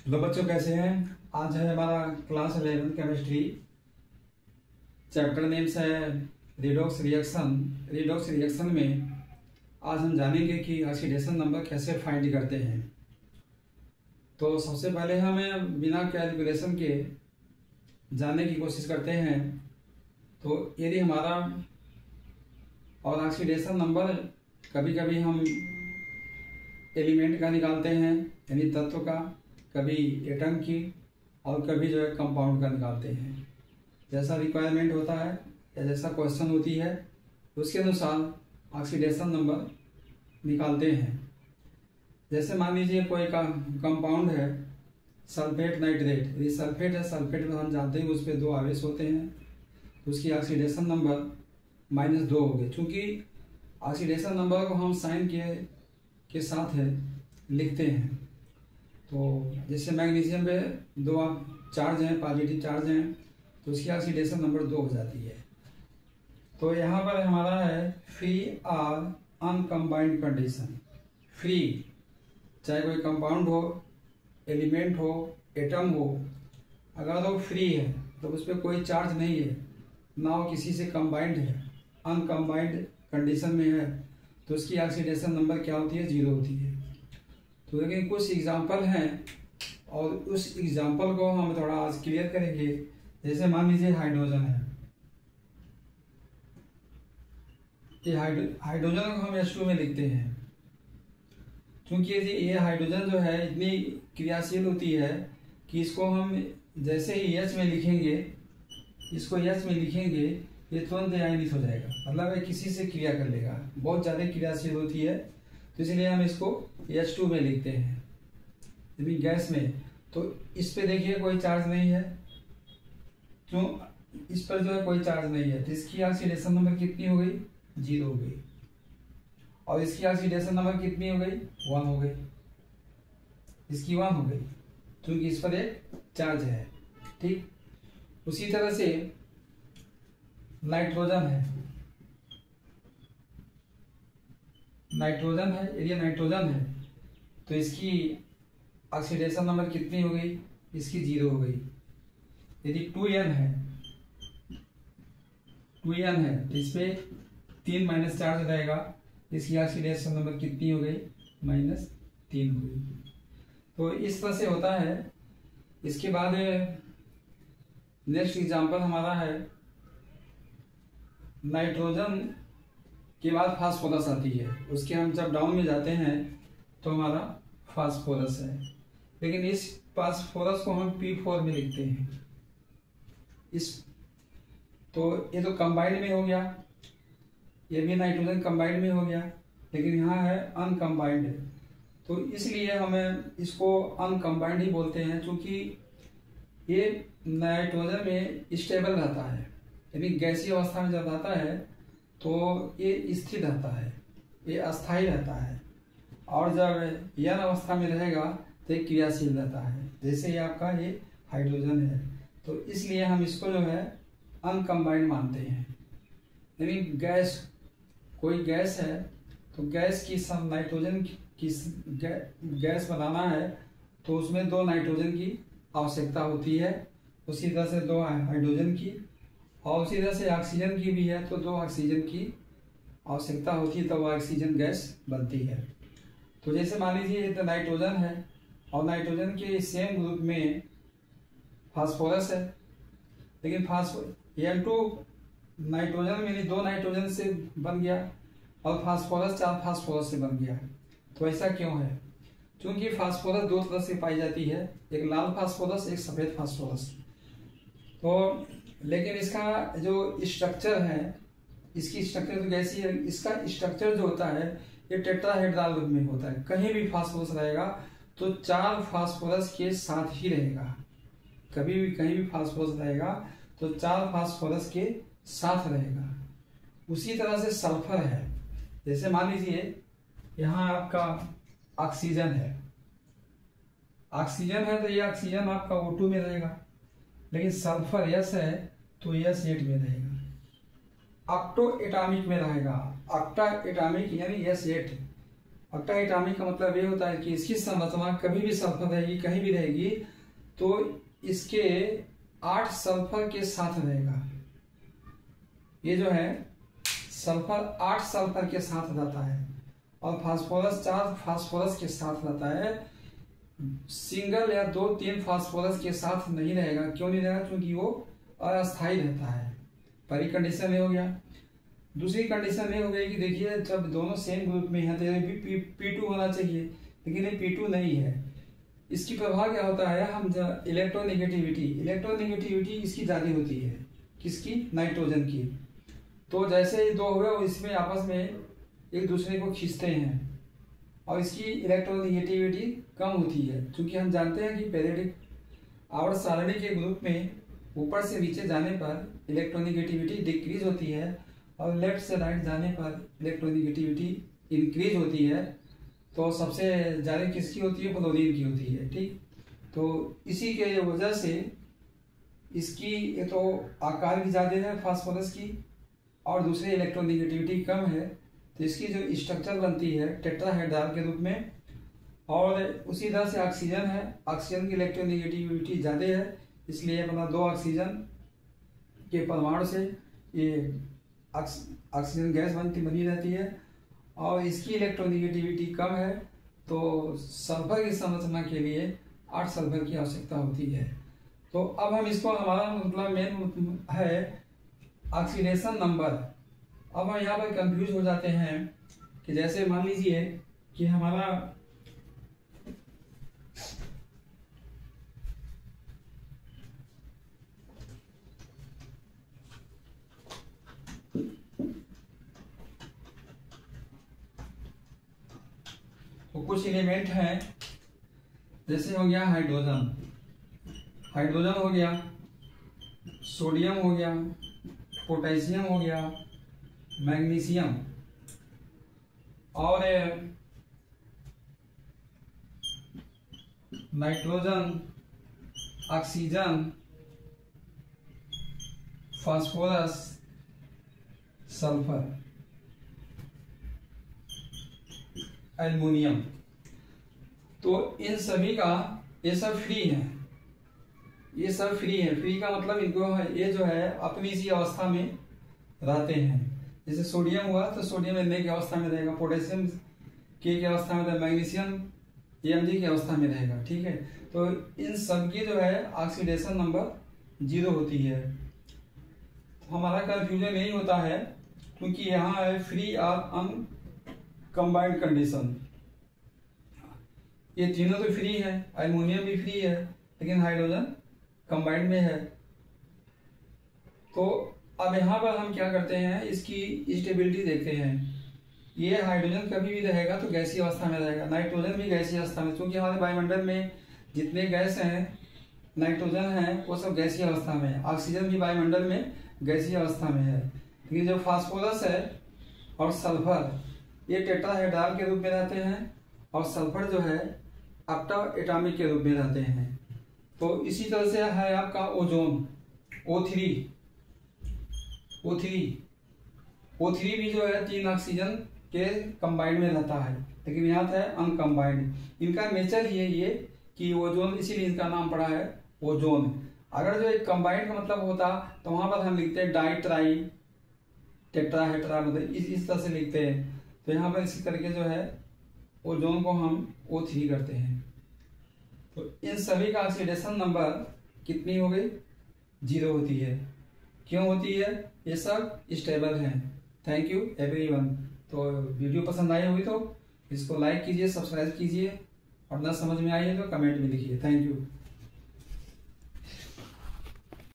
Hello बच्चों, कैसे हैं। आज है हमारा क्लास 11 केमिस्ट्री। चैप्टर नेम्स है रिडॉक्स रिएक्शन। रिडॉक्स रिएक्शन में आज हम जानेंगे कि ऑक्सीडेशन नंबर कैसे फाइंड करते हैं। तो सबसे पहले हमें बिना कैलकुलेशन के जानने की कोशिश करते हैं। तो यदि हमारा और ऑक्सीडेशन नंबर कभी कभी हम एलिमेंट का निकालते हैं, यानी तत्व का, कभी एटम की, और कभी जो है कंपाउंड का निकालते हैं। जैसा रिक्वायरमेंट होता है या जैसा क्वेश्चन होती है उसके अनुसार ऑक्सीडेशन नंबर निकालते हैं। जैसे मान लीजिए कोई का कंपाउंड है सल्फेट नाइट्रेट। यदि सल्फेट है, सल्फेट में हम जानते हैं उस पर 2 आवेश होते हैं, उसकी ऑक्सीडेशन नंबर -2 हो गए। चूँकि ऑक्सीडेशन नंबर को हम साइन के साथ है लिखते हैं। तो जैसे मैग्नीशियम पे 2 चार्ज हैं, पॉजिटिव चार्ज हैं, तो उसकी ऑक्सीडेशन नंबर 2 हो जाती है। तो यहाँ पर हमारा है फ्री और अनकम्बाइंड कंडीशन। फ्री चाहे कोई कंपाउंड हो, एलिमेंट हो, एटम हो, अगर वो फ्री है तो उस पर कोई चार्ज नहीं है, ना वो किसी से कंबाइंड है, अनकम्बाइंड कंडीशन में है, तो उसकी ऑक्सीडेशन नंबर क्या होती है? 0 होती है। तो लेकिन कुछ एग्जाम्पल हैं और उस एग्जाम्पल को हम थोड़ा आज क्लियर करेंगे। जैसे मान लीजिए हाइड्रोजन है, ये हाइड्रोजन को हम H2 में लिखते हैं। क्योंकि ये हाइड्रोजन जो है इतनी क्रियाशील होती है कि इसको हम जैसे ही H में लिखेंगे, इसको H में लिखेंगे, ये तुरंत आयनित हो जाएगा, मतलब ये किसी से क्रिया कर लेगा, बहुत ज़्यादा क्रियाशील होती है। तो इसलिए हम इसको H2 में लिखते हैं। यदि गैस में तो इस पे देखिए कोई चार्ज नहीं है, क्यों? इस पर जो है कोई चार्ज नहीं है, तो इसकी ऑक्सीडेशन नंबर कितनी हो गई? 0 हो गई। और इसकी ऑक्सीडेशन नंबर कितनी हो गई? 1 हो गई। इसकी 1 हो गई क्योंकि इस पर एक चार्ज है। ठीक उसी तरह से नाइट्रोजन है। यदि नाइट्रोजन है तो इसकी ऑक्सीडेशन नंबर कितनी हो गई? इसकी 0 हो गई। यदि 2n है तो इस पे 3 माइनस चार्ज रहेगा, इसकी ऑक्सीडेशन नंबर कितनी हो गई? -3 हो गई। तो इस तरह से होता है। इसके बाद नेक्स्ट एग्जांपल हमारा है नाइट्रोजन के बाद फास्फोरस आती है। उसके हम जब डाउन में जाते हैं तो हमारा फास्फोरस है, लेकिन इस फास्फोरस को हम P4 में लिखते हैं। तो ये तो कंबाइंड में हो गया, ये भी नाइट्रोजन कंबाइंड में हो गया, लेकिन यहाँ है अनकम्बाइंड है। तो इसलिए हमें इसको अनकम्बाइंड ही बोलते हैं, क्योंकि ये नाइट्रोजन में स्टेबल रहता है, यानी गैसीय अवस्था में जब रहता है तो ये स्थिर रहता है, ये अस्थायी रहता है। और जब यन अवस्था में रहेगा तो ये क्रियाशील रहता है, जैसे ये आपका ये हाइड्रोजन है। तो इसलिए हम इसको जो है अनकम्बाइंड मानते हैं। यानी कोई गैस है तो गैस की नाइट्रोजन की गैस बनाना है तो उसमें 2 नाइट्रोजन की आवश्यकता होती है, उसी तरह से 2 हाइड्रोजन की, और उसी तरह से ऑक्सीजन की भी है तो 2 ऑक्सीजन की आवश्यकता होती है, तब ऑक्सीजन गैस बनती है। तो जैसे मान लीजिए ये तो नाइट्रोजन है और नाइट्रोजन के सेम ग्रुप में फास्फोरस है, लेकिन N2 नाइट्रोजन में 2 नाइट्रोजन से बन गया और फास्फोरस 4 फास्फोरस से बन गया। तो ऐसा क्यों है? क्योंकि फास्फोरस 2 तरह से पाई जाती है, एक लाल फास्फोरस, एक सफ़ेद फास्फोरस। तो लेकिन इसका जो स्ट्रक्चर है, इसकी स्ट्रक्चर तो कैसी है? इसका स्ट्रक्चर जो होता है ये टेट्राहेड्रल रूप में होता है। कहीं भी फास्फोरस रहेगा तो 4 फास्फोरस के साथ ही रहेगा। कभी भी कहीं भी फास्फोरस रहेगा तो 4 फास्फोरस के साथ रहेगा। उसी तरह से सल्फर है। जैसे मान लीजिए यहाँ आपका ऑक्सीजन है तो ये ऑक्सीजन आपका O2 में रहेगा, लेकिन सल्फर S है तो S8 में रहेगा। ऑक्टो एटॉमिक में रहेगा, ऑक्टा एटॉमिक यानी S8, ऑक्टा एटॉमिक का मतलब ये होता है कि इसकी संरचना कभी भी सल्फर रहेगी, कहीं भी रहेगी तो इसके 8 सल्फर के साथ रहेगा। ये जो है सल्फर 8 सल्फर के साथ रहता है और फास्फोरस 4 फास्फोरस के साथ रहता है। सिंगल या 2-3 फास्फोरस के साथ नहीं रहेगा। क्यों नहीं रहेगा? क्योंकि वो अस्थायी रहता है। पहली कंडीशन ये हो गया। दूसरी कंडीशन ये हो गई कि देखिए जब दोनों सेम ग्रुप में है तो ये भी P2 होना चाहिए, लेकिन ये P2 नहीं है। इसकी प्रभाव क्या होता है? हम इलेक्ट्रोनेगेटिविटी इसकी ज़्यादा होती है। किसकी? नाइट्रोजन की। तो जैसे ये दो हुए इसमें आपस में एक दूसरे को खींचते हैं और इसकी इलेक्ट्रोनेगेटिविटी कम होती है। क्योंकि हम जानते हैं कि पीरियोडिक आवर्त सारणी के ग्रुप में ऊपर से नीचे जाने पर इलेक्ट्रोनेगेटिविटी डिक्रीज होती है और लेफ्ट से राइट जाने पर इलेक्ट्रोनेगेटिविटी इंक्रीज होती है। तो सबसे ज़्यादा किसकी होती है? फ्लोरीन की होती है। ठीक, तो इसी के वजह से इसकी ये तो आकार भी ज़्यादा है फास्फोरस की और दूसरी इलेक्ट्रोनेगेटिविटी कम है। तो इसकी जो स्ट्रक्चर बनती है टेट्राहेड्रल के रूप में। और उसी तरह से ऑक्सीजन है, ऑक्सीजन की इलेक्ट्रोनेगेटिविटी ज़्यादा है, इसलिए अपना 2 ऑक्सीजन के परमाणु से ये ऑक्सीजन गैस बनी रहती है और इसकी इलेक्ट्रोनेगेटिविटी कम है। तो सल्फर की संरचना के लिए 8 सल्फर की आवश्यकता होती है। तो अब हम इसको, हमारा मतलब मेन है ऑक्सीडेशन नंबर। अब हम यहाँ पर कंफ्यूज हो जाते हैं कि जैसे मान लीजिए कि हमारा तो कुछ एलिमेंट हैं, जैसे हो गया हाइड्रोजन हो गया, सोडियम हो गया, पोटेशियम हो गया, मैग्नीशियम और nitrogen, oxygen, phosphorus, sulphur, aluminium. तो इन सभी का ये सब फ्री है, ये सब फ्री है। फ्री का मतलब इनको ये जो है अपनी इसी अवस्था में रहते हैं। जैसे सोडियम हुआ तो सोडियम Na की अवस्था में रहेगा, पोटेशियम K की अवस्था में रहेगा, मैग्नीशियम Mg की अवस्था में रहेगा। ठीक है, तो इन सब की जो है ऑक्सीडेशन नंबर 0 होती है। तो हमारा कंफ्यूजन यही होता है क्योंकि यहाँ है फ्री और अनकम्बाइंड कंडीशन। ये तीनों तो फ्री है, एल्युमिनियम भी फ्री है, लेकिन हाइड्रोजन कंबाइंड में है। तो अब यहाँ पर हम क्या करते हैं, इसकी स्टेबिलिटी देखते हैं। ये हाइड्रोजन कभी भी रहेगा तो गैसीय अवस्था में रहेगा, नाइट्रोजन भी गैसीय अवस्था में, क्योंकि हमारे वायुमंडल में जितने गैस हैं, नाइट्रोजन है, वो सब गैसीय अवस्था में है। ऑक्सीजन भी वायुमंडल में गैसीय अवस्था में है। लेकिन जो फास्फोरस है और सल्फर ये टेट्राहेड्रल के रूप में रहते हैं और सल्फर जो है ऑक्टा एटॉमिक के रूप में रहते हैं। तो इसी तरह से है आपका ओजोन, O3 भी जो है 3 ऑक्सीजन के कंबाइंड में रहता है, लेकिन यहाँ है अनकम्बाइंड। इनका नेचर ही है ये कि ओजोन, इसीलिए इनका नाम पड़ा है ओजोन। अगर जो एक कंबाइंड का मतलब होता तो वहां पर हम लिखते हैं डाई ट्राई टेट्राहेड्रा, मतलब इस तरह से लिखते हैं। तो यहाँ पर इसी करके जो है ओजोन को हम O3 करते हैं। तो इन सभी का ऑक्सीडेशन नंबर कितनी हो गई? 0 होती है। क्यों होती है? ये सब स्टेबल हैं। Thank you everyone. तो वीडियो पसंद आई होगी तो इसको लाइक कीजिए, सब्सक्राइब कीजिए और ना समझ में आई है तो कमेंट में लिखिए। Thank you.